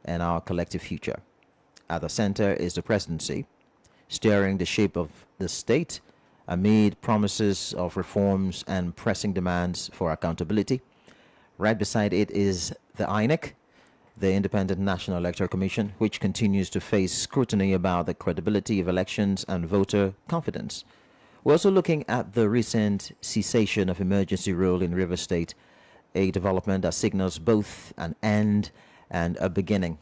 and our collective future. At the center is the presidency, steering the shape of the state amid promises of reforms and pressing demands for accountability. Right beside it is the INEC, the Independent National Electoral Commission, which continues to face scrutiny about the credibility of elections and voter confidence. We're also looking at the recent cessation of emergency rule in River State, a development that signals both an end and a beginning.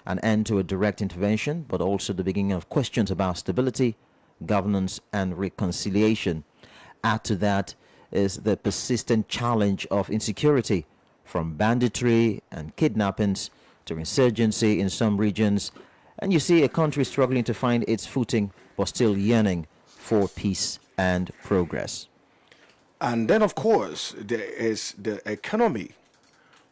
An end to a direct intervention, but also the beginning of questions about stability, governance, and reconciliation. Add to that is the persistent challenge of insecurity, from banditry and kidnappings to insurgency in some regions. And you see a country struggling to find its footing, but still yearning for peace and progress. And then, of course, there is the economy,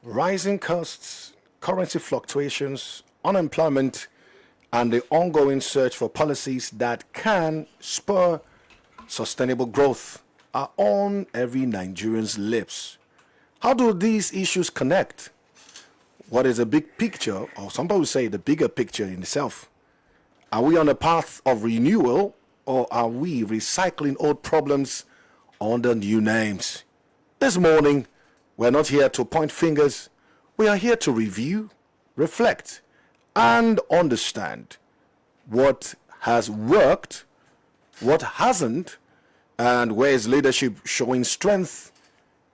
rising costs, currency fluctuations, unemployment, and the ongoing search for policies that can spur sustainable growth are on every Nigerian's lips. How do these issues connect? What is a big picture, or some people say the bigger picture in itself? Are we on a path of renewal, or are we recycling old problems under new names? This morning, we're not here to point fingers. We are here to review, reflect, and understand what has worked, what hasn't, and where is leadership showing strength,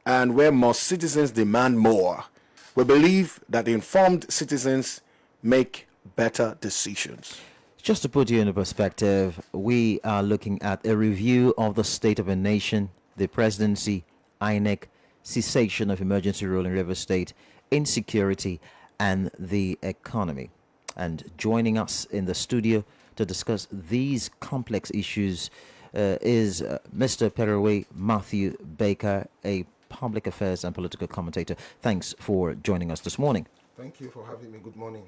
and where must citizens demand more. We believe that informed citizens make better decisions. Just to put you in perspective, we are looking at a review of the state of a nation, the presidency, INEC, cessation of emergency rule in River State, insecurity, and the economy. And joining us in the studio to discuss these complex issues is Mr. Perewe Matthew Baker, a public affairs and political commentator. Thanks for joining us this morning. Thank you for having me. Good morning.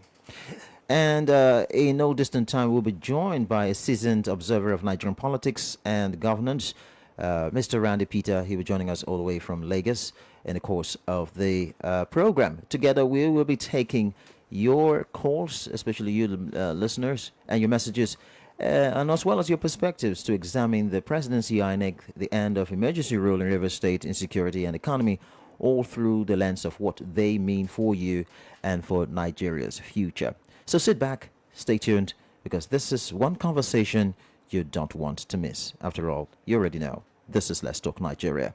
And in no distant time, we'll be joined by a seasoned observer of Nigerian politics and governance, Mr. Randy Peter. He will be joining us all the way from Lagos in the course of the program. Together, we will be taking your calls, especially you listeners, and your messages, and as well as your perspectives to examine the presidency, INEC, the end of emergency rule in River State, insecurity and economy, all through the lens of what they mean for you and for Nigeria's future. So sit back, stay tuned, because this is one conversation you don't want to miss. After all, you already know, this is Let's Talk Nigeria.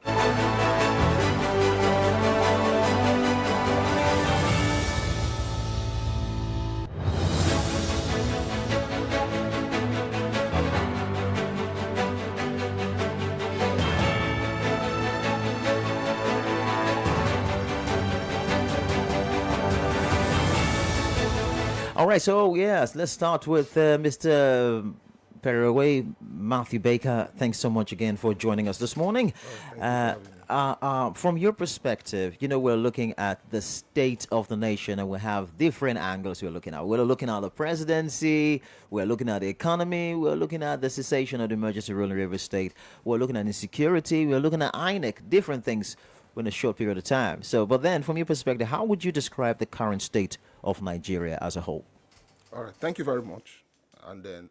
All right, so yes, let's start with Mr. Perewe Matthew Baker. Thanks so much again for joining us this morning. From your perspective, you know, we're looking at the state of the nation, and we have different angles we're looking at. We're looking at the presidency, we're looking at the economy, we're looking at the cessation of the emergency rule in River State, we're looking at insecurity, we're looking at INEC, different things in a short period of time. So, but then, from your perspective, how would you describe the current state of Nigeria as a whole? All right, thank you very much. And then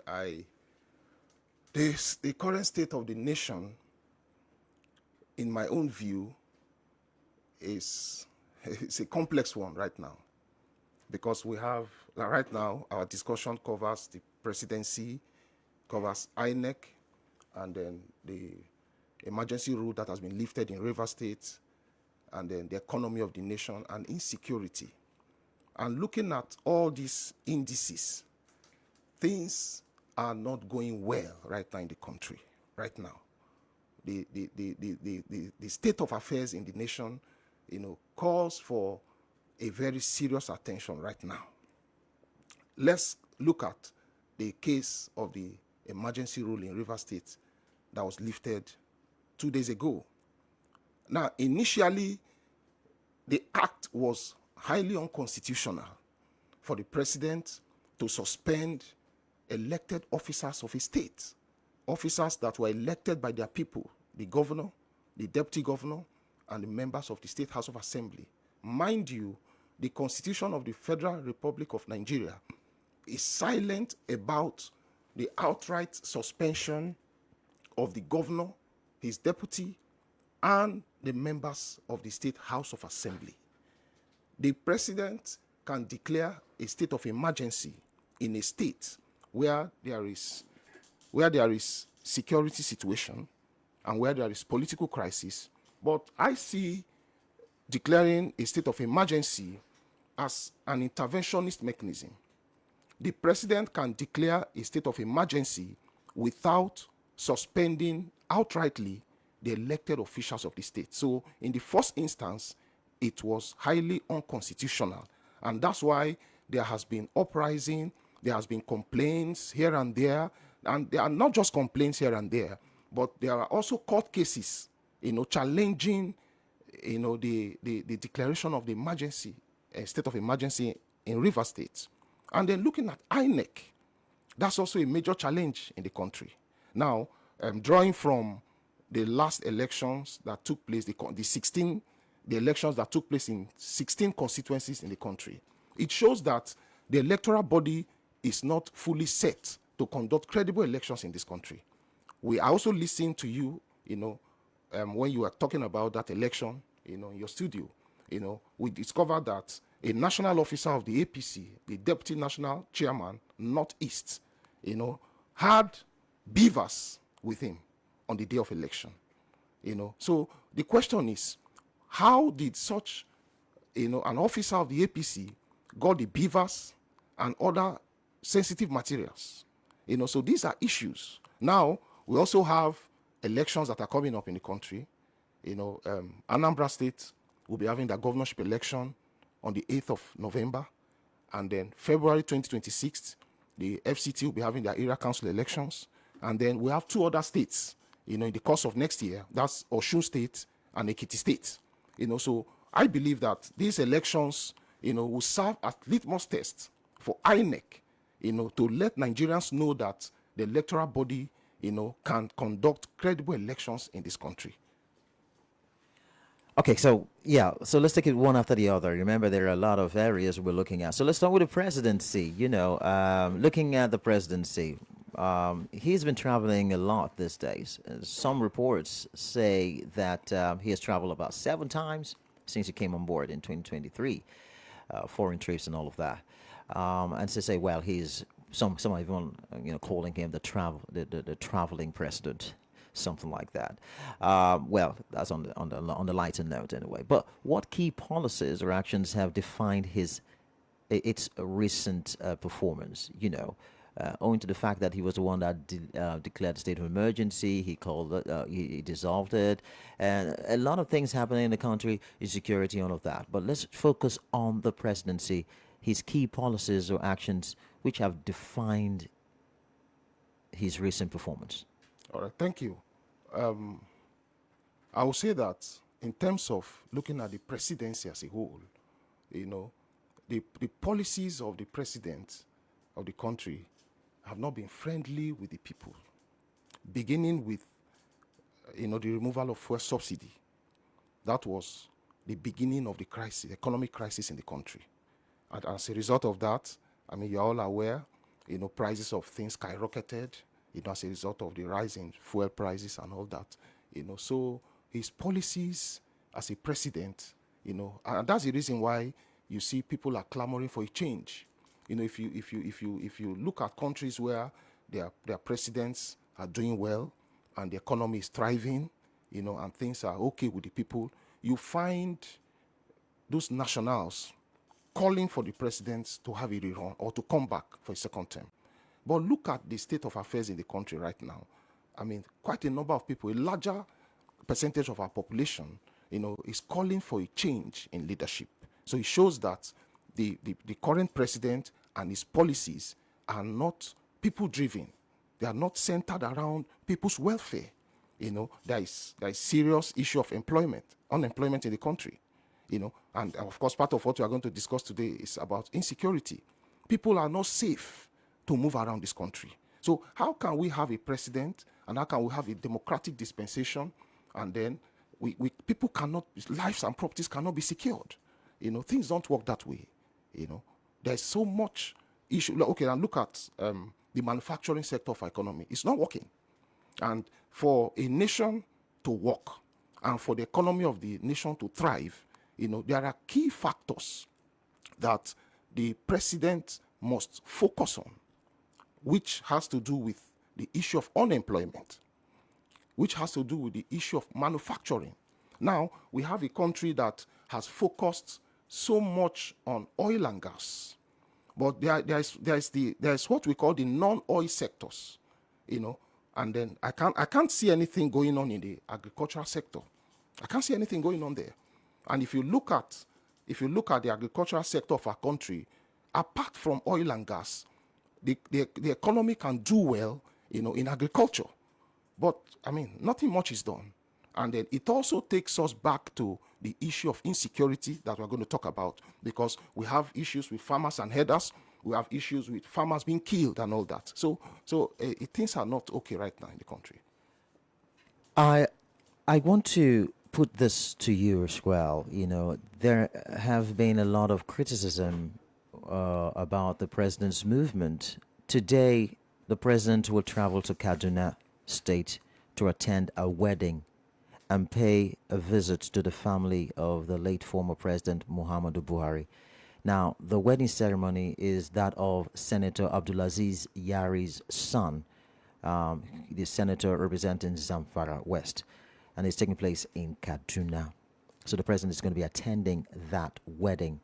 the current state of the nation, in my own view, it's a complex one right now, because we have, right now, our discussion covers the presidency, covers INEC, and then the emergency rule that has been lifted in River State, and then the economy of the nation and insecurity. And looking at all these indices, things are not going well right now in the country, right now. The state of affairs in the nation, you know, calls for a very serious attention right now. Let's look at the case of the emergency rule in River State that was lifted 2 days ago. Now, initially, the act was highly unconstitutional for the president to suspend elected officers of his state, officers that were elected by their people, the governor, the deputy governor, and the members of the State House of Assembly. Mind you, the Constitution of the Federal Republic of Nigeria is silent about the outright suspension of the governor, his deputy, and the members of the State House of Assembly. The president can declare a state of emergency in a state where there is security situation and where there is political crisis. But I see declaring a state of emergency as an interventionist mechanism. The president can declare a state of emergency without suspending outrightly the elected officials of the state. So in the first instance, it was highly unconstitutional. And that's why there has been uprising, there has been complaints here and there, and there are not just complaints here and there, but there are also court cases, challenging, the declaration of the emergency, state of emergency in Rivers State. And then looking at INEC, that's also a major challenge in the country. Now, drawing from the last elections that took place, the elections that took place in 16 constituencies in the country, it shows that the electoral body is not fully set to conduct credible elections in this country. We also listened to you, when you were talking about that election, in your studio. We discovered that a national officer of the APC, the deputy national chairman, Northeast, had beavers with him on the day of election. So the question is, how did such, an officer of the APC got the beavers and other sensitive materials? So these are issues. Now, we also have elections that are coming up in the country. Anambra State will be having their governorship election on the 8th of November. And then February 2026, the FCT will be having their area council elections. And then we have two other states, in the course of next year. That's Osun State and Ekiti State. So I believe that these elections, will serve as litmus test for INEC, to let Nigerians know that the electoral body, can conduct credible elections in this country. Okay, so let's take it one after the other. Remember, there are a lot of areas we're looking at. So let's start with the presidency. Looking at the presidency, he's been traveling a lot these days. Some reports say that he has traveled about 7 times since he came on board in 2023, foreign trips and all of that. And to say, well, he's some are even calling him the traveling president, something like that. Well, that's on the lighter note anyway. But what key policies or actions have defined its recent performance? Owing to the fact that he was the one that declared a state of emergency, he dissolved it, and a lot of things happening in the country, insecurity, all of that. But let's focus on the presidency, his key policies or actions which have defined his recent performance. All right, thank you. I will say that in terms of looking at the presidency as a whole, the policies of the president of the country have not been friendly with the people, beginning with, the removal of fuel subsidy. That was the beginning of the crisis, economic crisis in the country. And as a result of that, you're all aware, prices of things skyrocketed, as a result of the rise in fuel prices and all that. So his policies as a president, and that's the reason why you see people are clamoring for a change. If you look at countries where their presidents are doing well and the economy is thriving, and things are okay with the people, you find those nationals calling for the presidents to have a rerun or to come back for a second term. But look at the state of affairs in the country right now. Quite a number of people, a larger percentage of our population, is calling for a change in leadership. So it shows that the current president and his policies are not people-driven. They are not centered around people's welfare. There is serious issue of unemployment in the country. And of course, part of what we are going to discuss today is about insecurity. People are not safe to move around this country. So how can we have a president and how can we have a democratic dispensation and then people lives and properties cannot be secured? things don't work that way. There's so much issue. Okay, now look at the manufacturing sector of our economy. It's not working. And for a nation to work and for the economy of the nation to thrive, there are key factors that the president must focus on, which has to do with the issue of unemployment, which has to do with the issue of manufacturing. Now, we have a country that has focused so much on oil and gas, but there's what we call the non-oil sectors, and then I can't see anything going on in the agricultural sector. I can't see anything going on there. And if you look at the agricultural sector of our country, apart from oil and gas, the economy can do well, in agriculture. But nothing much is done. And then it also takes us back to the issue of insecurity that we're going to talk about, because we have issues with farmers and herders. We have issues with farmers being killed and all that. So things are not okay right now in the country. I want to put this to you as well. There have been a lot of criticism about the president's movement. Today, the president will travel to Kaduna State to attend a wedding and pay a visit to the family of the late former president Muhammadu Buhari. Now, the wedding ceremony is that of Senator Abdulaziz Yari's son, the senator representing Zamfara West, and it's taking place in Kaduna. So the president is going to be attending that wedding.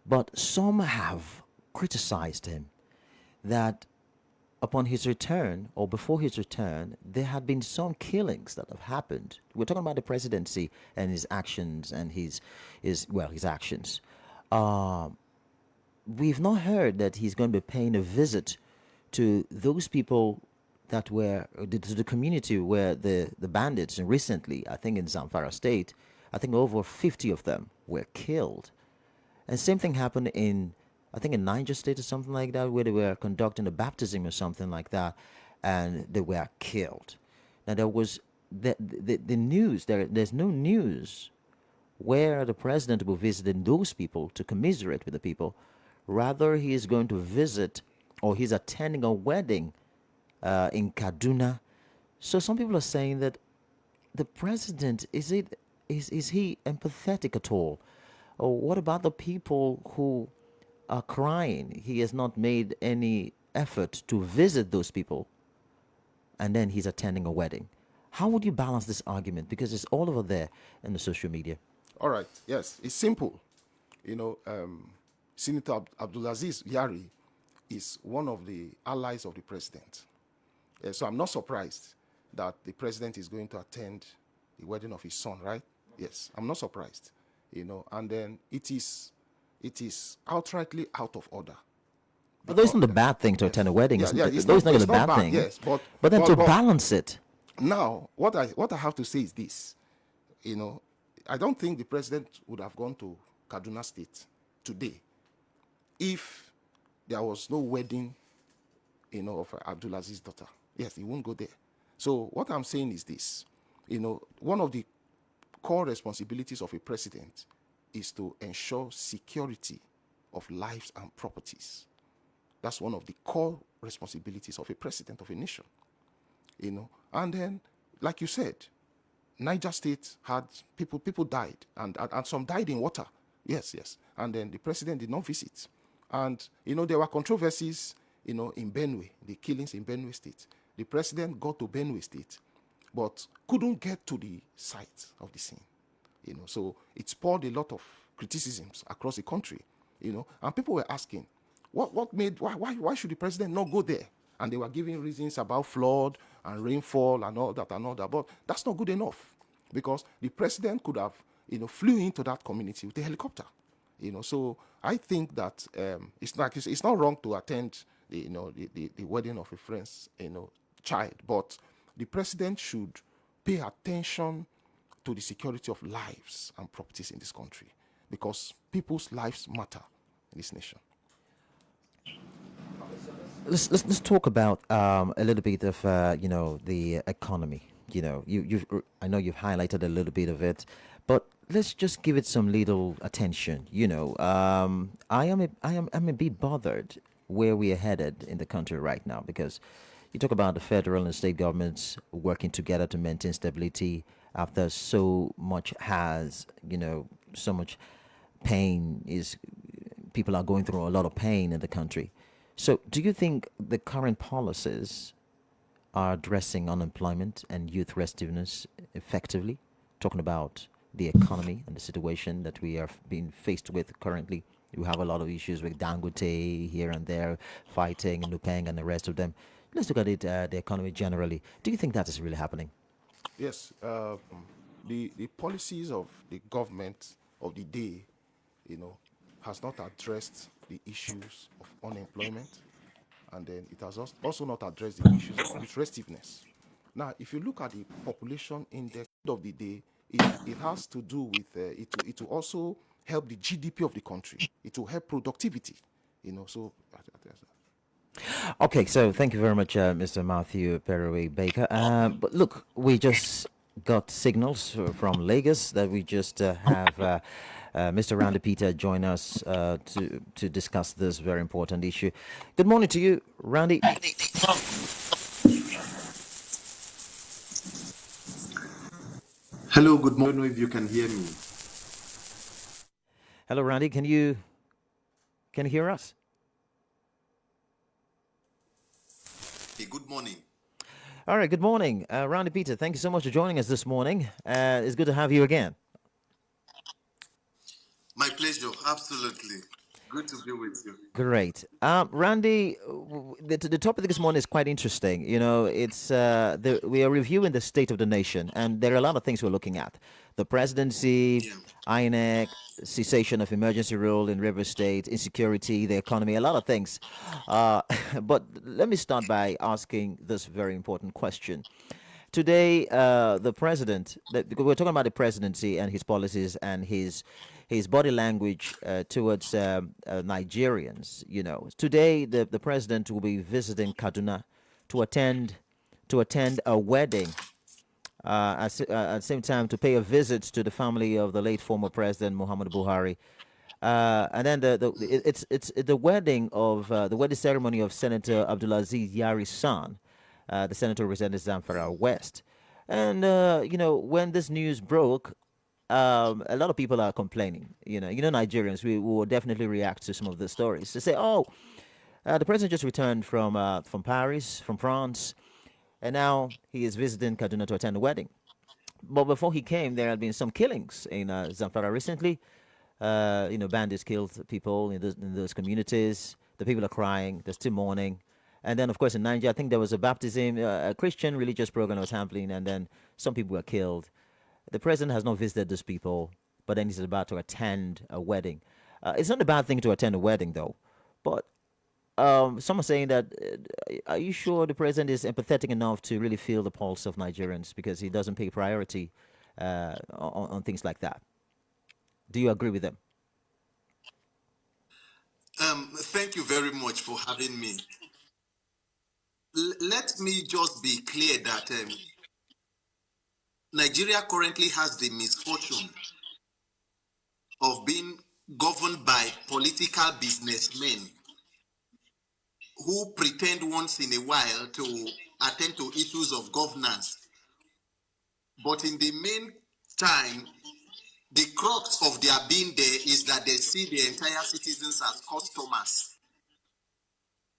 But some have criticized him that upon his return, or before his return, there had been some killings that have happened. We're talking about the presidency and his actions and his actions. We've not heard that he's going to be paying a visit to those people that were, to the community where the bandits, and recently, I think in Zamfara State, I think over 50 of them were killed. And same thing happened in, I think in Niger State or something like that, where they were conducting a baptism or something like that, and they were killed. Now there was the news, there's no news where the president will visit those people to commiserate with the people. Rather, he is going to visit, or he's attending a wedding in Kaduna. So some people are saying that the president, is he empathetic at all? Or what about the people who are crying? He has not made any effort to visit those people, and then he's attending a wedding. How would you balance this argument? Because it's all over there in the social media. All right. Yes, it's simple. Senator Abdulaziz Yari is one of the allies of the president. So I'm not surprised that the president is going to attend the wedding of his son, right? Yes, I'm not surprised. And then it is outrightly out of order. But that's not a bad thing to attend a wedding. Yeah, it's not a bad thing. Yes, but then to balance it. Now, what I have to say is this. I don't think the president would have gone to Kaduna State today if there was no wedding, of Abdulaziz's daughter. Yes, he won't go there. So what I'm saying is this. One of the core responsibilities of a president is to ensure security of lives and properties. That's one of the core responsibilities of a president of a nation. And then, like you said, Niger State had people died, and some died in water. Yes. And then the president did not visit. And, there were controversies, in Benue, the killings in Benue State. The president got to Benue State, but couldn't get to the site of the scene. So it spawned a lot of criticisms across the country, and people were asking, why should the president not go there? And they were giving reasons about flood and rainfall and all that, but that's not good enough, because the president could have, flew into that community with a helicopter, So I think that it's not wrong to attend the wedding of a friend's, child, but the president should pay attention to the security of lives and properties in this country, because people's lives matter in this nation. Let's talk about a little bit of the economy. I know you've highlighted a little bit of it, but let's just give it some little attention. I'm a bit bothered where we are headed in the country right now, because you talk about the federal and state governments working together to maintain stability after so much pain is people are going through a lot of pain in the country. So, do you think the current policies are addressing unemployment and youth restiveness effectively? Talking about the economy and the situation that we are being faced with currently. We have a lot of issues with Dangote here and there, fighting, Nupeng, and the rest of them. Let's look at it, the economy generally. Do you think that is really happening? Yes, the policies of the government of the day, has not addressed the issues of unemployment, and then it has also not addressed the issues of youth restiveness. Now, if you look at the population index of the day, it has to do with it will also help the GDP of the country. It will help productivity. So Okay, so thank you very much, Mr. Matthew Perry Baker. But look, we just got signals from Lagos that we just have Mr. Randy Peter join us to discuss this very important issue. Good morning to you, Randy. Hello, good morning. I don't know if you can hear me. Hello, Randy. Can you hear us? Hey, good morning. All right. Good morning, Randy Peter. Thank you so much for joining us this morning. It's good to have you again. My pleasure. Absolutely. Good to be with you. Great. Randy, the topic this morning is quite interesting. We are reviewing the state of the nation, and there are a lot of things we're looking at. The presidency, Yeah. INEC, cessation of emergency rule in River State, insecurity, the economy, a lot of things. But let me start by asking this very important question. Today, the president, because we're talking about the presidency and his policies and his body language towards Nigerians. Today the president will be visiting Kaduna to attend a wedding. At the same time, to pay a visit to the family of the late former president Muhammadu Buhari, and then it's the wedding ceremony of Senator Abdulaziz Yari's son, the senator representing Zamfara West. And when this news broke, a lot of people are complaining. Nigerians, we will definitely react to some of the stories to say, "Oh, the president just returned from Paris, from France, and now he is visiting Kaduna to attend a wedding." But before he came, there had been some killings in Zamfara recently. Bandits killed people in those communities. The people are crying. They're still mourning. And then, of course, in Nigeria, I think there was a baptism, a Christian religious program that was happening, and then some people were killed. The president has not visited those people, but then he's about to attend a wedding. It's not a bad thing to attend a wedding, though. But some are saying that, are you sure the president is empathetic enough to really feel the pulse of Nigerians, because he doesn't pay priority on things like that? Do you agree with them? Thank you very much for having me. Let me just be clear that Nigeria currently has the misfortune of being governed by political businessmen who pretend once in a while to attend to issues of governance. But in the meantime, the crux of their being there is that they see the entire citizens as customers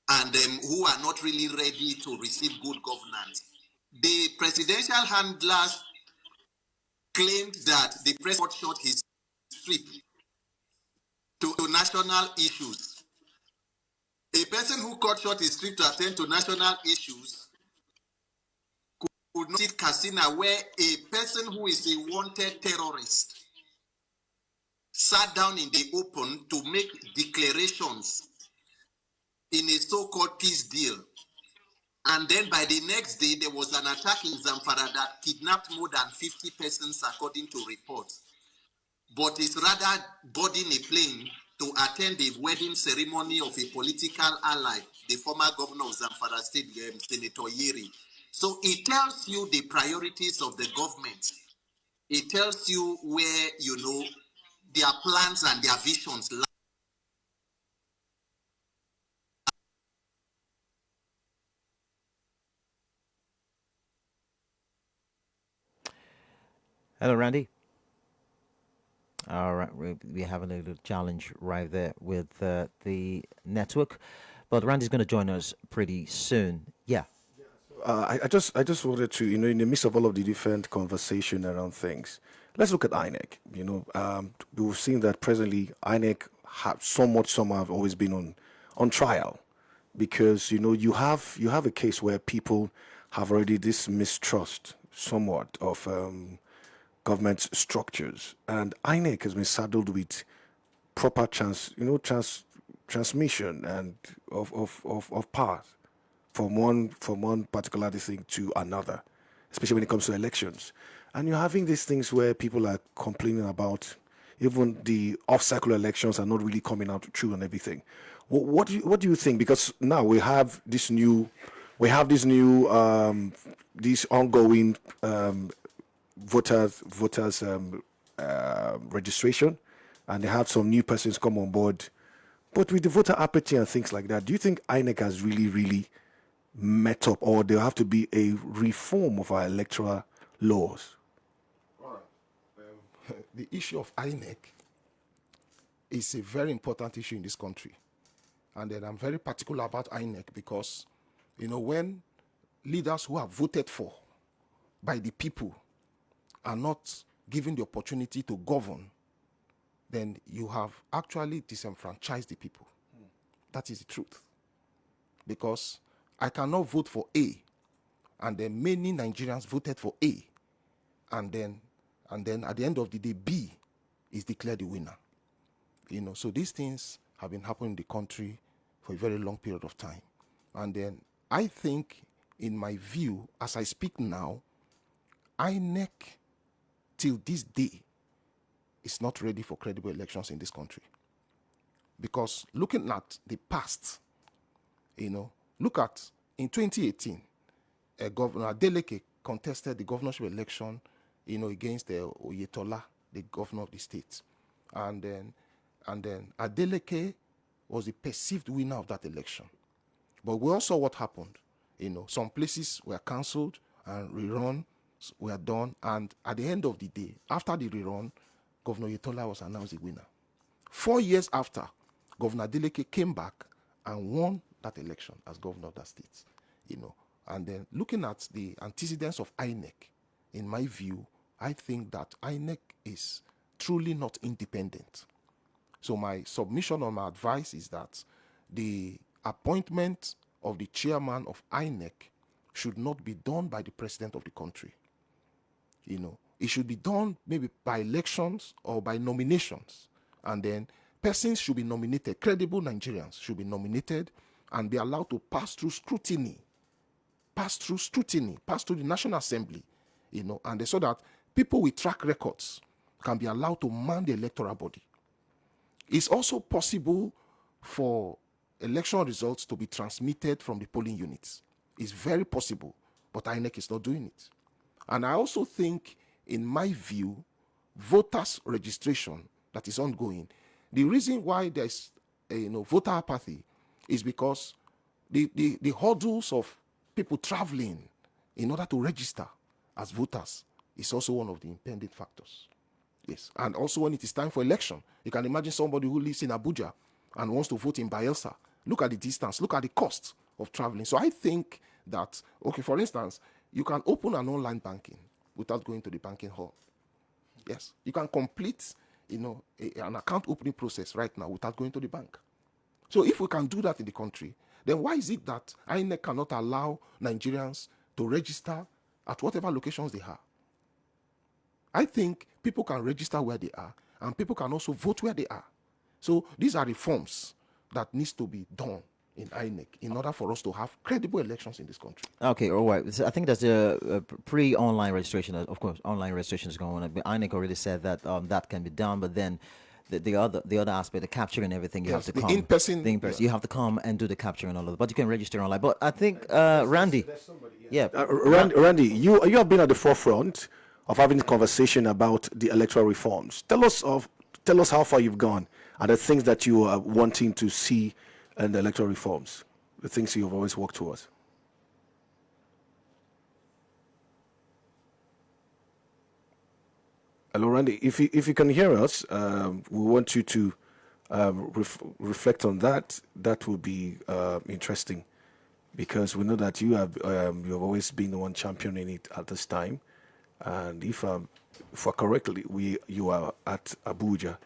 and who are not really ready to receive good governance. The presidential handlers claimed that the president shot his trip to national issues. A person who cut short his trip to attend to national issues could not sit Katsina, where a person who is a wanted terrorist sat down in the open to make declarations in a so-called peace deal. And then by the next day, there was an attack in Zamfara that kidnapped more than 50 persons, according to reports. But it's rather boarding a plane to attend the wedding ceremony of a political ally, the former governor of Zamfara State, Senator Yeri. So it tells you the priorities of the government It tells you where, their plans and their visions lie. Hello, Randy. All right, we have a little challenge right there with the network, but Randy's going to join us pretty soon. Yeah. I just wanted to, in the midst of all of the different conversation around things, let's look at INEC. We've seen that presently INEC have somehow have always been on trial, because you have a case where people have already this mistrust somewhat of government structures, and INEC has been saddled with proper transmission and of power from one particular thing to another, especially when it comes to elections. And you're having these things where people are complaining about even the off-cycle elections are not really coming out true and everything. What do you think? Because now we have this ongoing voters registration, and they have some new persons come on board. But with the voter apathy and things like that, do you think INEC has really met up, or there have to be a reform of our electoral laws? The issue of INEC is a very important issue in this country. And then I'm very particular about INEC because, when leaders who are voted for by the people are not given the opportunity to govern, then you have actually disenfranchised the people. That is the truth. Because I cannot vote for A, and then many Nigerians voted for A, and then at the end of the day, B is declared the winner. So these things have been happening in the country for a very long period of time. And then I think, in my view, as I speak now, INEC till this day is not ready for credible elections in this country. Because looking at the past, look at in 2018, Governor Adeleke contested the governorship election, against Oyetola, the governor of the state. And then Adeleke was the perceived winner of that election. But we all saw what happened. Some places were cancelled and reruns were done. And at the end of the day, after the rerun, Governor Oyetola was announced the winner. 4 years after, Governor Adeleke came back and won that election as governor of that state. And then looking at the antecedents of INEC, in my view, I think that INEC is truly not independent. So my submission or my advice is that the appointment of the chairman of INEC should not be done by the president of the country. It should be done maybe by elections or by nominations. And then persons should be nominated, credible Nigerians should be nominated and be allowed to pass through the National Assembly, and so that people with track records can be allowed to man the electoral body. It's also possible for election results to be transmitted from the polling units. It's very possible, but INEC is not doing it. And I also think, in my view, voters registration that is ongoing, the reason why there's voter apathy is because the hurdles of people traveling in order to register as voters is also one of the impending factors. Yes, and also when it is time for election, you can imagine somebody who lives in Abuja and wants to vote in Bayelsa. Look at the distance, look at the cost of traveling. So I think that, for instance, you can open an online banking without going to the banking hall. Yes, you can complete, an account opening process right now without going to the bank. So if we can do that in the country, then why is it that INEC cannot allow Nigerians to register at whatever locations they are? I think people can register where they are, and people can also vote where they are. So these are reforms that needs to be done in INEC in order for us to have credible elections in this country. Okay, all right. So I think there's a pre-online registration. Of course, online registration is going on. But INEC already said that that can be done, but then the other aspect, the capture and everything, you have to come. In-person. You have to come and do the capture and all of that. But you can register online. But I think, Randy. Randy, you have been at the forefront of having a conversation about the electoral reforms. Tell us how far you've gone and the things that you are wanting to see in the electoral reforms, the things you've always worked towards. Hello, Randy. If you can hear us, we want you to reflect on that. That will be interesting, because we know that you've always been the one championing it at this time, and if for correctly, you are at Abuja.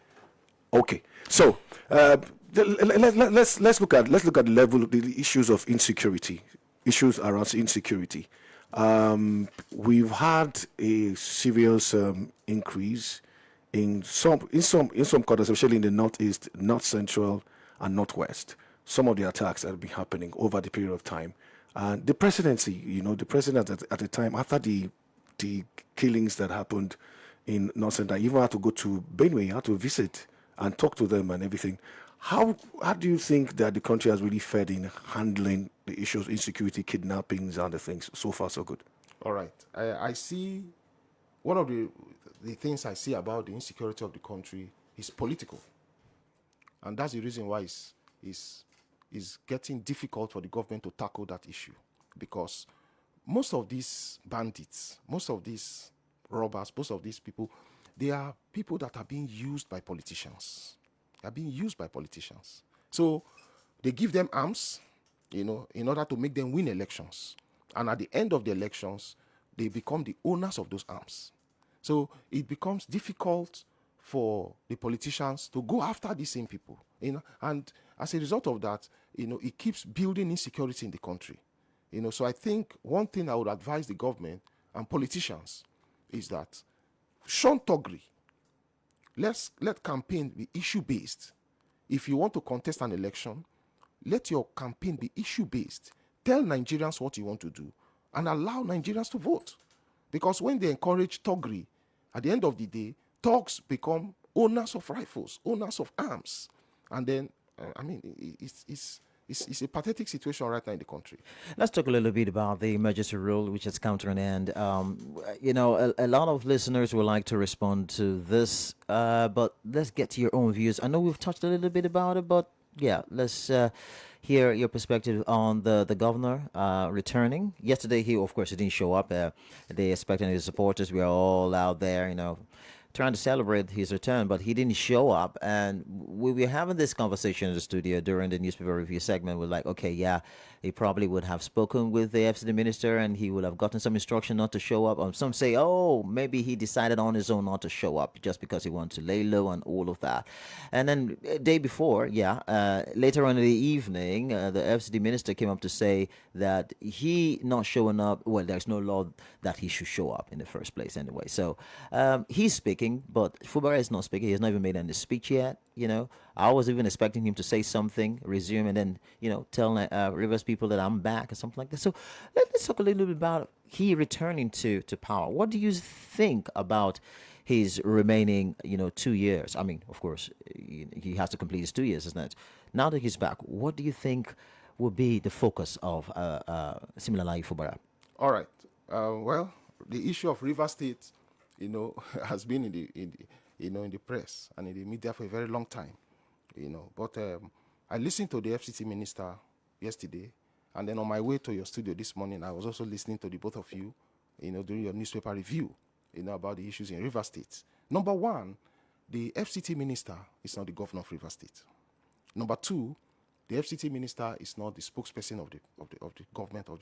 Okay, so let's look at the level, the issues of insecurity, issues around insecurity. We've had a serious increase in some quarters, especially in the northeast, north central, and northwest. Some of the attacks that have been happening over the period of time, and the presidency. The president at the time, after the killings that happened in north central, even had to go to Benue, had to visit and talk to them and everything. How do you think that the country has really fared in handling the issues, insecurity, kidnappings, and the things? So far, so good. All right. I see one of the things I see about the insecurity of the country is political. And that's the reason why it's getting difficult for the government to tackle that issue. Because most of these bandits, most of these robbers, most of these people, they are people that are being used by politicians. They are being used by politicians. So they give them arms, in order to make them win elections. And at the end of the elections, they become the owners of those arms. So it becomes difficult for the politicians to go after these same people. And as a result of that, it keeps building insecurity in the country. So I think one thing I would advise the government and politicians is that shun thuggery. Let campaign be issue-based. If you want to contest an election, let your campaign be issue-based. Tell Nigerians what you want to do and allow Nigerians to vote. Because when they encourage thuggery, at the end of the day, thugs become owners of rifles, owners of arms. And then, it's a pathetic situation right now in the country. Let's talk a little bit about the emergency rule, which has come to an end. A lot of listeners would like to respond to this, but let's get to your own views. I know we've touched a little bit about it, but yeah, let's hear your perspective on the governor returning. Yesterday, he didn't show up. They expecting his supporters. We are all out there, trying to celebrate his return, but he didn't show up. And we were having this conversation in the studio during the newspaper review segment. We're like, okay, yeah, he probably would have spoken with the FCT minister and he would have gotten some instruction not to show up. Some say, oh, maybe he decided on his own not to show up just because he wanted to lay low and all of that. And then day before, later on in the evening, the FCT minister came up to say that he not showing up, well, there's no law that he should show up in the first place anyway. So he's speaking, but Fubara is not speaking. He has not even made any speech yet. I was even expecting him to say something, resume, and then, tell Rivers people that I'm back or something like that. So let's talk a little bit about he returning to power. What do you think about his remaining, 2 years? I mean, of course, he has to complete his 2 years, isn't it? Now that he's back, what do you think will be the focus of Siminalayi Fubara? All right. Well, the issue of Rivers State, has been in the press and in the media for a very long time, But I listened to the FCT minister yesterday, and then on my way to your studio this morning, I was also listening to the both of you, during your newspaper review, about the issues in Rivers State. Number one, the FCT minister is not the governor of Rivers State. Number two, the FCT minister is not the spokesperson of the government of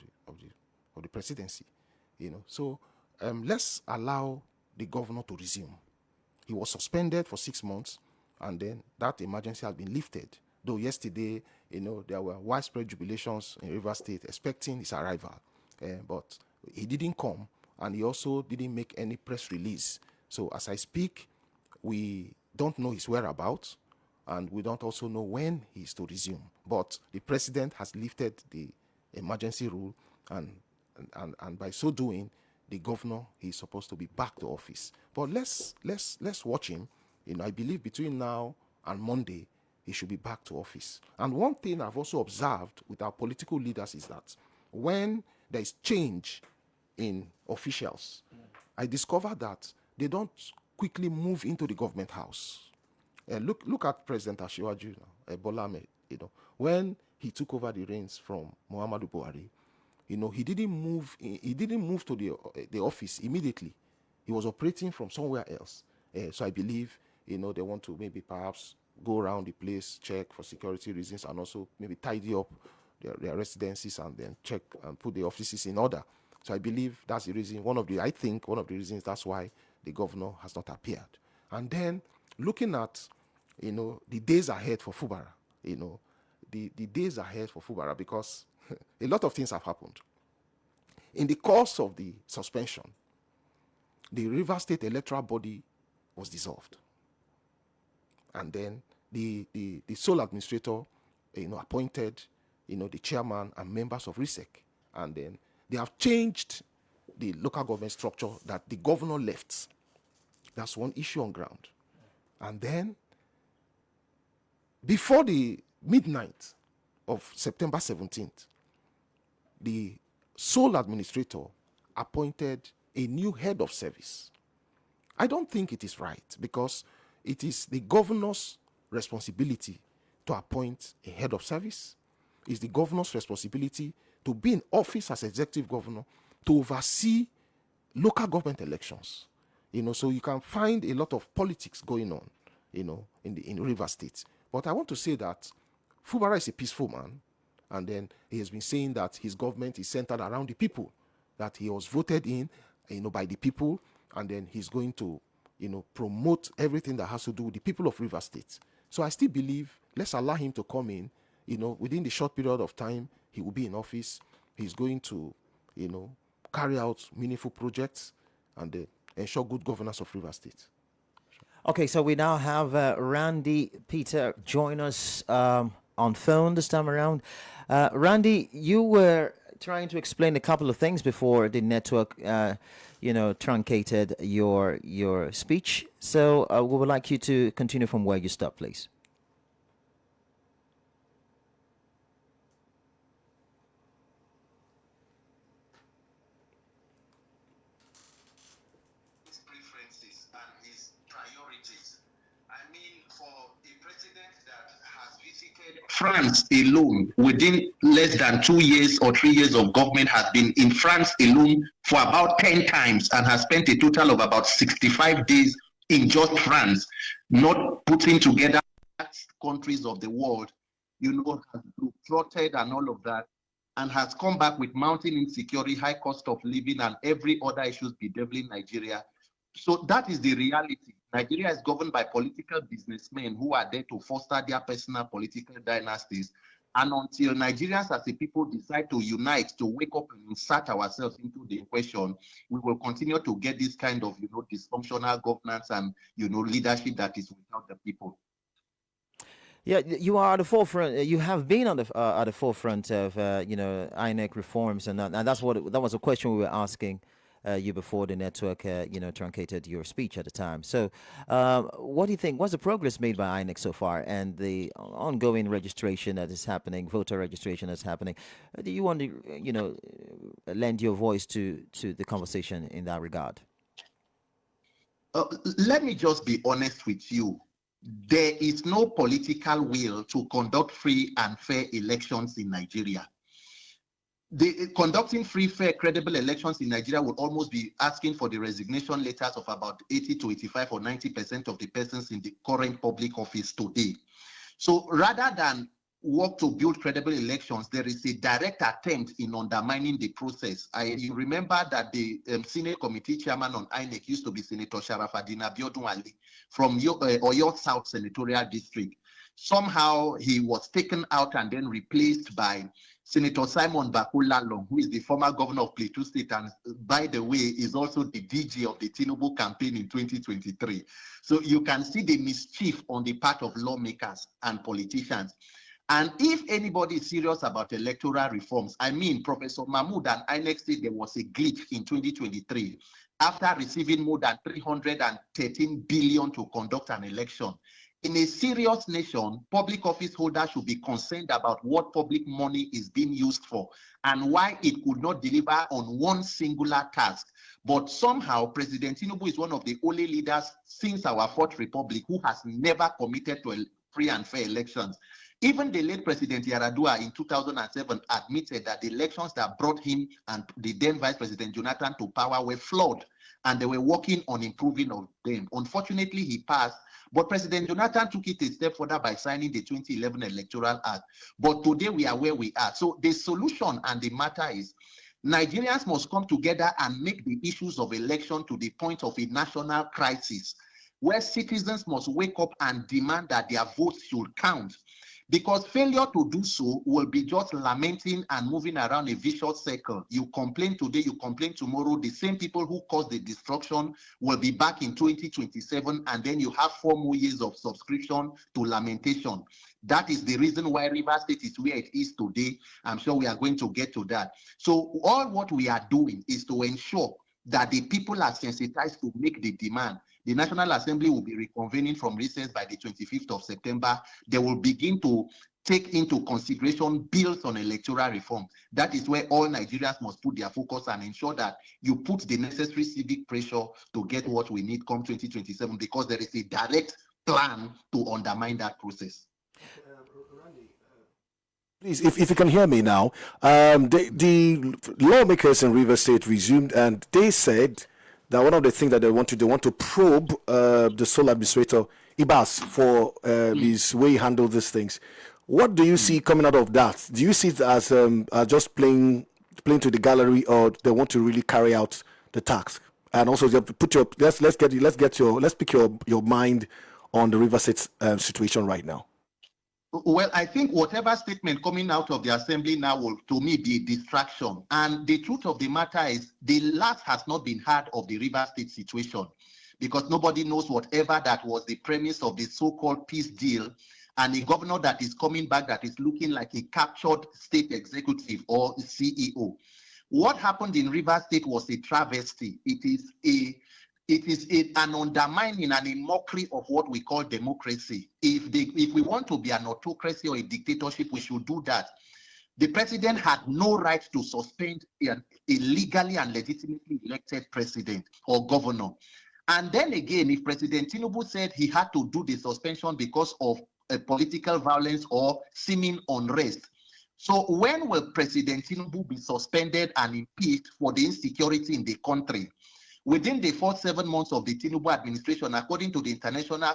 the presidency, So let's allow the governor to resume. He was suspended for 6 months, and then that emergency has been lifted. Though yesterday, there were widespread jubilations in Rivers State expecting his arrival, but he didn't come, and he also didn't make any press release. So as I speak, we don't know his whereabouts, and we don't also know when he is to resume. But the president has lifted the emergency rule, and by so doing, the governor is supposed to be back to office. But let's watch him. I believe between now and Monday, he should be back to office. And one thing I've also observed with our political leaders is that when there is change in officials, I discovered that they don't quickly move into the government house. Look at President Asiwaju now, Bola Ahmed, when he took over the reins from Muhammadu Buhari, he didn't move. He didn't move to the office immediately. He was operating from somewhere else. So I believe, they want to maybe perhaps go around the place, check for security reasons, and also maybe tidy up their residences and then check and put the offices in order. So I believe that's the reason. I think one of the reasons that's why the governor has not appeared. And then looking at, the days ahead for Fubara, the days ahead for Fubara, because a lot of things have happened. In the course of the suspension, the Rivers State Electoral Body was dissolved. And then the sole administrator, appointed, the chairman and members of RISEC. And then they have changed the local government structure that the governor left. That's one issue on ground. And then, before the midnight of September 17th, the sole administrator appointed a new head of service. I don't think it is right, because it is the governor's responsibility to appoint a head of service. It's the governor's responsibility to be in office as executive governor to oversee local government elections. So you can find a lot of politics going on, in Rivers State. But I want to say that Fubara is a peaceful man, and then he has been saying that his government is centered around the people, that he was voted in, by the people, and then he's going to, promote everything that has to do with the people of Rivers State. So I still believe, let's allow him to come in, within the short period of time he will be in office. He's going to, carry out meaningful projects and ensure good governance of Rivers State. Okay, so we now have Randy Peter join us on phone this time around. Randy, you were trying to explain a couple of things before the network, truncated your speech. So we would like you to continue from where you stopped, please. Preferences and his priorities. I mean, for a president that has visited France alone within less than 2 years or 3 years of government, has been in France alone for about 10 times and has spent a total of about 65 days in just France, not putting together countries of the world, has plotted and all of that, and has come back with mounting insecurity, high cost of living, and every other issues bedeviling Nigeria. So that is the reality. Nigeria is governed by political businessmen who are there to foster their personal political dynasties. And until Nigerians as a people decide to unite, to wake up and insert ourselves into the question, we will continue to get this kind of, dysfunctional governance and, leadership that is without the people. Yeah, you are at the forefront. You have been on at the forefront of, INEC reforms, and that was a question we were asking you before the network, truncated your speech at the time. So, what do you think? What's the progress made by INEC so far, and the ongoing registration that is happening, voter registration that's happening? Do you want to, lend your voice to the conversation in that regard? Let me just be honest with you. There is no political will to conduct free and fair elections in Nigeria. Conducting free, fair, credible elections in Nigeria would almost be asking for the resignation letters of about 80 to 85 or 90% of the persons in the current public office today. So rather than work to build credible elections, there is a direct attempt in undermining the process. You remember that the Senate Committee Chairman on INEC used to be Senator Sharafaddin Abiodun Ali from Oyo South Senatorial District. Somehow he was taken out and then replaced by Senator Simon Bakolalong, who is the former governor of Plateau State, and by the way, is also the DG of the Tinubu campaign in 2023. So you can see the mischief on the part of lawmakers and politicians. And if anybody is serious about electoral reforms, I mean, Professor Mahmoud and INEC said there was a glitch in 2023 after receiving more than 313 billion to conduct an election. in a serious nation, public office holders should be concerned about what public money is being used for and why it could not deliver on one singular task. But somehow, President Tinubu is one of the only leaders since our Fourth Republic who has never committed to free and fair elections. Even the late President Yaradua in 2007 admitted that the elections that brought him and the then Vice President Jonathan to power were flawed, and they were working on improving on them. Unfortunately, he passed, but President Jonathan took it a step further by signing the 2011 Electoral Act. But today we are where we are. So the solution and the matter is Nigerians must come together and make the issues of election to the point of a national crisis, where citizens must wake up and demand that their votes should count. Because failure to do so will be just lamenting and moving around a vicious circle. You complain today, you complain tomorrow. The same people who caused the destruction will be back in 2027, and then you have 4 more years of subscription to lamentation. That is the reason why Rivers State is where it is today. I'm sure we are going to get to that. So all what we are doing is to ensure that the people are sensitized to make the demand. The National Assembly will be reconvening from recess by the 25th of September. They will begin to take into consideration bills on electoral reform. That is where all Nigerians must put their focus and ensure that you put the necessary civic pressure to get what we need come 2027, because there is a direct plan to undermine that process. Please, if you can hear me now, the lawmakers in Rivers State resumed, and they said that one of the things that they want to probe the sole administrator, Ibas, for his way he handled these things. What do you see coming out of that? Do you see it as just playing to the gallery, or they want to really carry out the task? And also, you have to put your let's pick your mind on the Rivers State situation right now. Well, I think whatever statement coming out of the assembly now will, to me, be a distraction. And the truth of the matter is the last has not been heard of the Rivers State situation, because nobody knows whatever that was the premise of the so-called peace deal, and a governor that is coming back that is looking like a captured state executive or CEO. What happened in Rivers State was a travesty. It is an undermining and a mockery of what we call democracy. If we want to be an autocracy or a dictatorship, we should do that. The president had no right to suspend a legally and legitimately elected president or governor. And then again, if President Tinubu said he had to do the suspension because of political violence or seeming unrest, so when will President Tinubu be suspended and impeached for the insecurity in the country? Within the first 7 months of the Tinubu administration, according to the International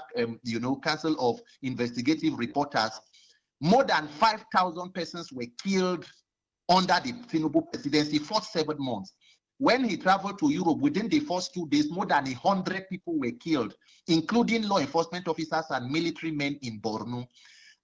Council of Investigative Reporters, more than 5,000 persons were killed under the Tinubu presidency for 7 months. When he traveled to Europe, within the first 2 days, more than 100 people were killed, including law enforcement officers and military men in Borno.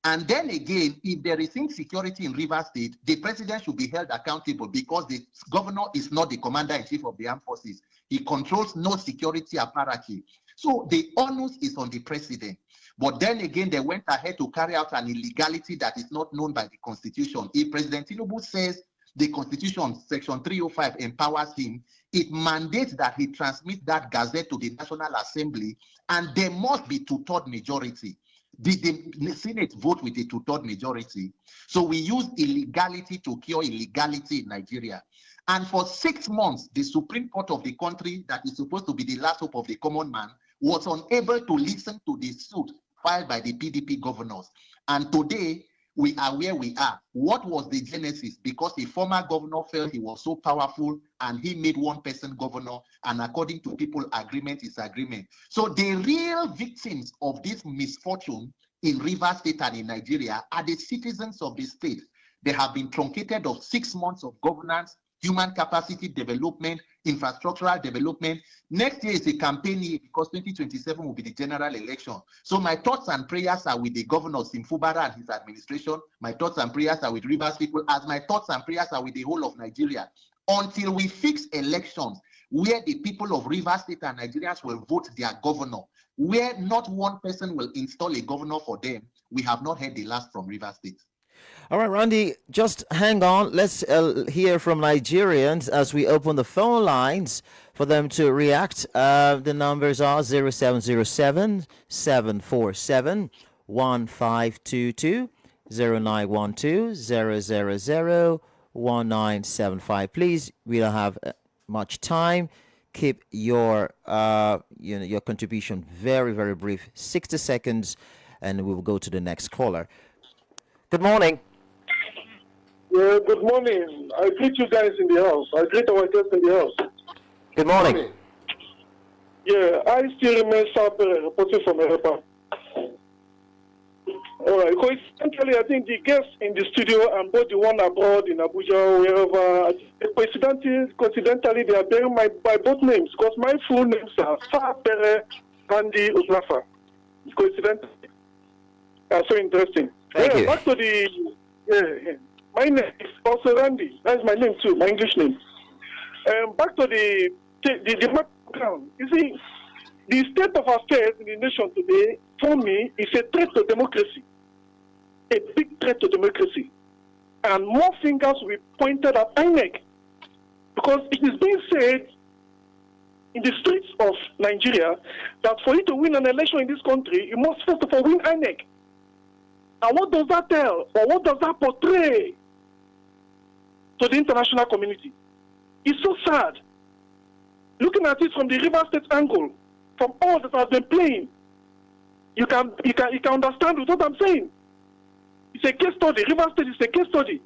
And then again, if there is insecurity in Rivers State, the president should be held accountable, because the governor is not the commander-in-chief of the armed forces. He controls no security apparatus. So the onus is on the president. But then again, they went ahead to carry out an illegality that is not known by the Constitution. If President Tinubu says the Constitution, Section 305, empowers him, it mandates that he transmit that gazette to the National Assembly, and there must be 2/3 majority. The Senate vote with a 2/3 majority. So we use illegality to cure illegality in Nigeria. And for 6 months, the Supreme Court of the country, that is supposed to be the last hope of the common man, was unable to listen to the suit filed by the PDP governors. And today, we are where we are. What was the genesis? Because the former governor felt he was so powerful and he made one person governor, and according to people, agreement is agreement. So the real victims of this misfortune in Rivers State and in Nigeria are the citizens of the state. They have been truncated of 6 months of governance, human capacity development, infrastructural development. Next year is a campaign year, because 2027 will be the general election. So my thoughts and prayers are with the governor Simfubara and his administration. My thoughts and prayers are with Rivers people, as my thoughts and prayers are with the whole of Nigeria. Until we fix elections where the people of Rivers State and Nigerians will vote their governor, where not one person will install a governor for them, we have not heard the last from Rivers State. All right, Randy, just hang on. Let's hear from Nigerians as we open the phone lines for them to react. The numbers are 0707 747 1522, 0912 000 1975. Please, we don't have much time. Keep your your contribution very, very brief, 60 seconds, and we will go to the next caller. Good morning. Yeah, good morning. I greet you guys in the house. I greet our guests in the house. Good morning. Yeah, I still remain Sapere, reporting from Europa. All right. Coincidentally, I think the guests in the studio and both the one abroad in Abuja, wherever, coincidentally, they are bearing my both names because my full names are Sapere Randy Uslafa. Coincidentally. That's so interesting. Thank you. Back to the my name is also Randy. That's my name too, my English name. Back to the background. You see, the state of affairs in the nation today, for me, is a threat to democracy. A big threat to democracy. And more fingers will be pointed at INEC. Because it is being said in the streets of Nigeria that for you to win an election in this country, you must first of all win INEC. And what does that tell? Or what does that portray to the international community? It's so sad. Looking at it from the River State angle, from all that has been playing, you can understand what I'm saying. It's a case study. River State is a case study.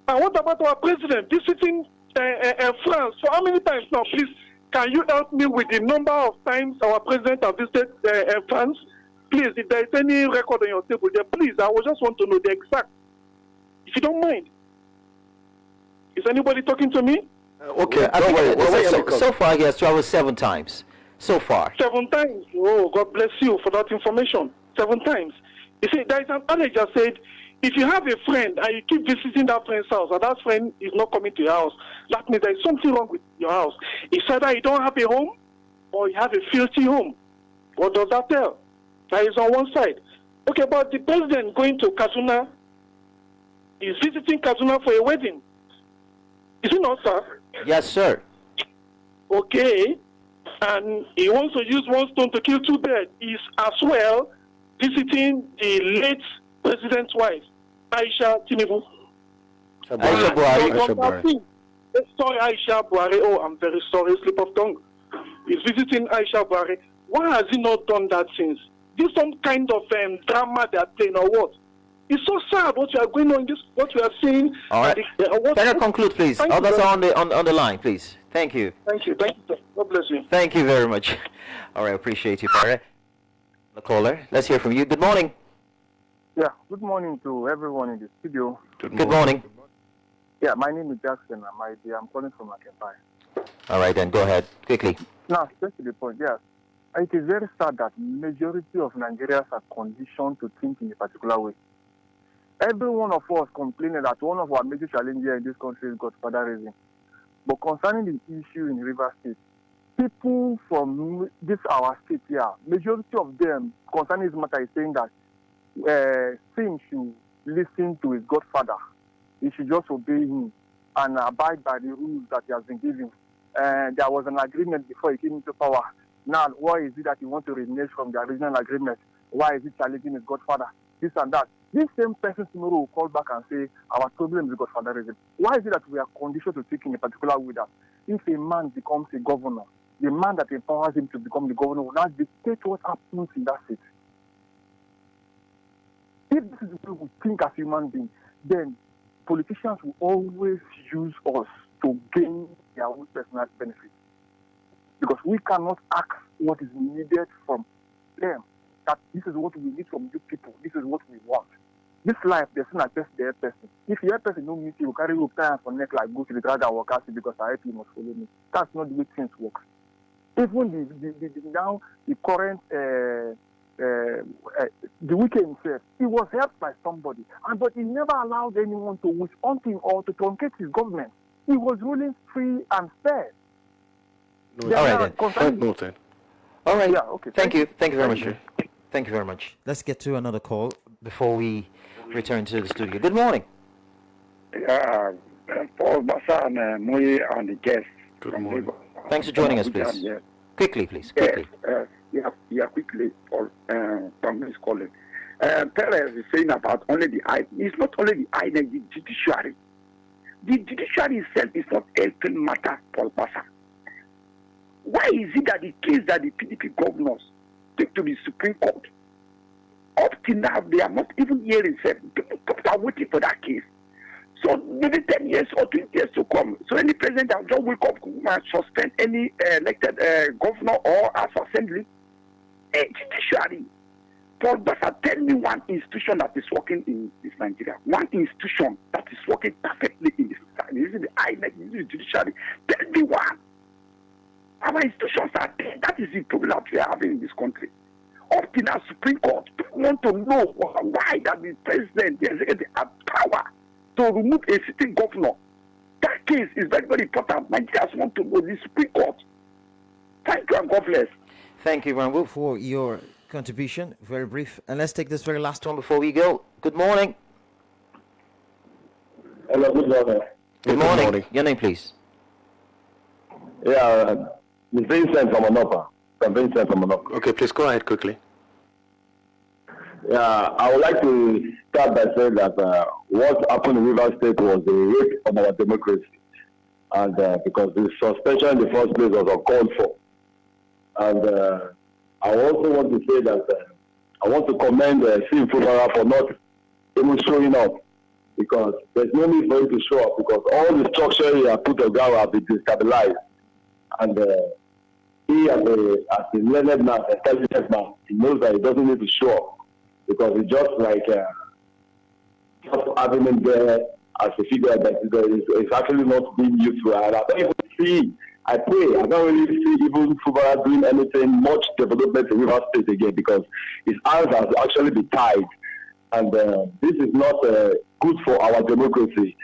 And what about our president visiting France? For how many times now? Please, can you help me with the number of times our president has visited France? Please, if there is any record on your table there, please, I would just want to know the exact. If you don't mind. Is anybody talking to me? Okay, I think don't worry. so far he has traveled 7 times. So far. 7 times. Oh, God bless you for that information. 7 times. You see, there is an adage that said, if you have a friend and you keep visiting that friend's house and that friend is not coming to your house, that means there is something wrong with your house. It's either you don't have a home or you have a filthy home. What does that tell? That is on one side. Okay, but the president going to Kaduna is visiting Kaduna for a wedding. Is it not, sir? Yes, sir. Okay. And he wants to use one stone to kill 2 birds. He's as well visiting the late president's wife, Aisha Tinubu. Aisha Buhari. Sorry, Aisha Buhari. Oh, I'm very sorry, slip of tongue. He's visiting Aisha Buhari. Why has he not done that since? This some kind of drama they are playing or what? It's so sad what you are going on. What we are seeing. All right. Can I conclude, please? Others are on the line, please. Thank you. Thank you. Thank you, sir. God bless you. Thank you very much. All right, appreciate you, Pare. The caller. Let's hear from you. Good morning. Yeah, good morning to everyone in the studio. Good morning. Yeah, my name is Jackson. I'm calling from Akenpai. All right, then go ahead quickly. Now, just to the point, yes. It is very sad that majority of Nigerians are conditioned to think in a particular way. Every one of us complaining that one of our major challenges in this country is godfatherism. But concerning the issue in River State, people from this our state here, majority of them concerning this matter is saying that Sim should listen to his godfather. He should just obey him and abide by the rules that he has been given. There was an agreement before he came into power. Now, why is it that he wants to renege from the original agreement? Why is he challenging his godfather? This and that. This same person tomorrow will call back and say, our problem is godfatherism. Why is it that we are conditioned to think in a particular way that if a man becomes a governor, the man that empowers him to become the governor will not dictate what happens in that state? If this is the way we think as human beings, then politicians will always use us to gain their own personal benefit. Because we cannot ask what is needed from them. That this is what we need from you people. This is what we want. This life, there's not just the person. If the person don't meet you, carry your time for neck like go to the ground and work out because I help you must follow me. That's not the way things work. Even the current the weekend himself, he was helped by somebody, but he never allowed anyone to wish on him or to truncate his government. He was ruling free and fair. All right, then. All right. Yeah, okay. Thank you. Thank you very much. Thank you very much. Let's get to another call before we return to the studio. Good morning. Paul Bassa and Moye and the guests. Good morning. Thanks for joining us, please. Yeah. Quickly, please. Quickly. Quickly. From his calling. Perez is saying about only the I. It's not only the INEC, the judiciary. The judiciary itself is not helping matter Paul Basa. Why is it that the case that the PDP governors take to the Supreme Court, up till now they are not even hearing? People are waiting for that case. So maybe 10 years or 20 years to come. So any president that just wake up and suspend any elected governor or House of Assembly, a judiciary. Paul Basa, tell me one institution that is working in this Nigeria. One institution that is working perfectly in this country. This is the INEC, this is the judiciary. Tell me one. Our institutions are there. That is the problem that we are having in this country. Up to now, Supreme Court, people want to know why that the president, the executive, have power to remove a sitting governor. That case is very, very important. Nigerians want to know the Supreme Court. Thank you and God bless. Thank you, Rambo, for your contribution. Very brief. And let's take this very last one before we go. Good morning. Hello, good morning. Good morning. Your name, please. Yeah, Vincent from Monopa. Vincent from Monopa. Okay, please go ahead quickly. Yeah, I would like to start by saying that what happened in Rivers State was a rape on our democracy. And because the suspension in the first place was uncalled for. And I also want to say that I want to commend Sim Fubara for not even showing up, because there's no need for him to show up, because all the structure he has put together have been destabilized. And he, as a learned man, an intelligent man, he knows that he doesn't need to show up, because it's just like just having him there as a figure that is actually not being useful. And I don't even see, I pray, I don't really see even Fubara doing anything, much development in River State again, because his hands have actually been tied. And this is not good for our democracy.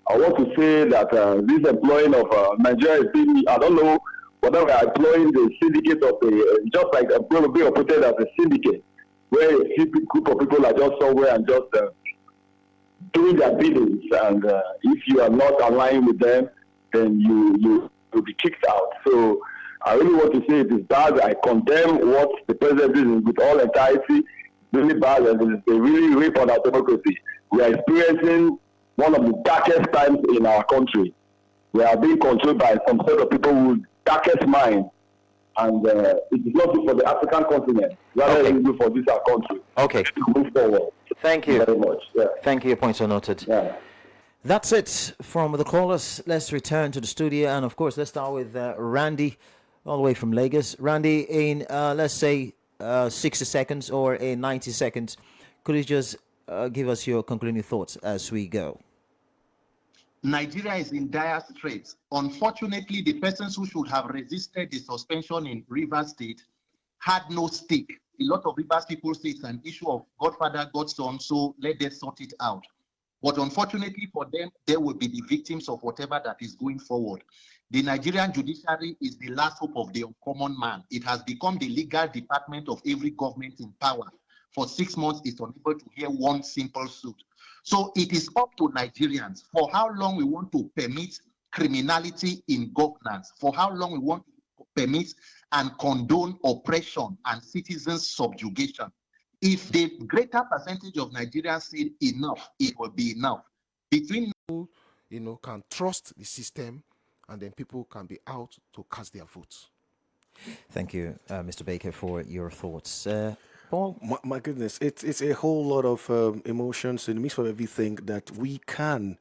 I want to say that this employing of Nigeria is being, I don't know whether we are employing the syndicate of the, just like going to be operated as a syndicate, where a few group of people are just somewhere and just doing their biddings. And if you are not aligned with them, then you will be kicked out. So I really want to say it is bad. I condemn what the president is with all entirety. Really bad, and it's a really rape on our democracy. We are experiencing one of the darkest times in our country. We are being controlled by some sort of people with darkest mind, and it is not good for the African continent. Rather than good for this our country. Okay. To move forward. Thank you very much. Yeah. Thank you. Your points are noted. Yeah. That's it from the callers. Let's return to the studio, and of course, let's start with Randy, all the way from Lagos. Randy, in let's say 60 seconds or in 90 seconds, could you just give us your concluding thoughts as we go? Nigeria is in dire straits. Unfortunately, the persons who should have resisted the suspension in Rivers State had no stake. A lot of Rivers people say it's an issue of Godfather, Godson, so let them sort it out. But unfortunately for them, they will be the victims of whatever that is going forward. The Nigerian judiciary is the last hope of the uncommon man. It has become the legal department of every government in power. For 6 months, it's unable to hear one simple suit. So it is up to Nigerians for how long we want to permit criminality in governance, for how long we want to permit and condone oppression and citizens' subjugation. If the greater percentage of Nigerians said enough, it will be enough. Between can trust the system, and then people can be out to cast their votes. Thank you, Mr. Baker, for your thoughts. Paul? My goodness, it's a whole lot of emotions in the midst of everything that we can.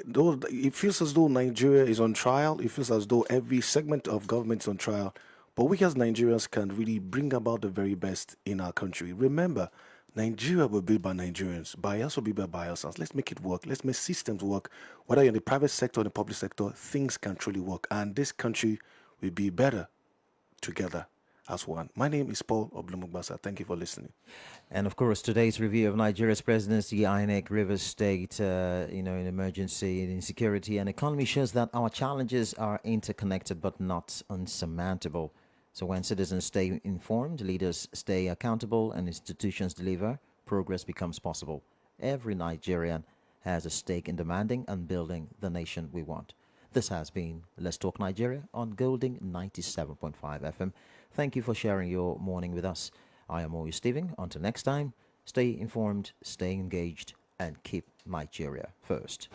Though it feels as though Nigeria is on trial, it feels as though every segment of government is on trial. But we as Nigerians can really bring about the very best in our country. Remember, Nigeria will be built by Nigerians. By us will be built by ourselves. Let's make it work. Let's make systems work. Whether you're in the private sector or the public sector, things can truly work. And this country will be better together as one. My name is Paul Oblumugbasa. Thank you for listening. And of course, today's review of Nigeria's presidency, INEC, Rivers State, in emergency, and insecurity and economy shows that our challenges are interconnected but not unsurmountable. So when citizens stay informed, leaders stay accountable, and institutions deliver, progress becomes possible. Every Nigerian has a stake in demanding and building the nation we want. This has been Let's Talk Nigeria on Golding 97.5 FM. Thank you for sharing your morning with us. I am Oyu Stephen. Until next time, stay informed, stay engaged, and keep Nigeria first.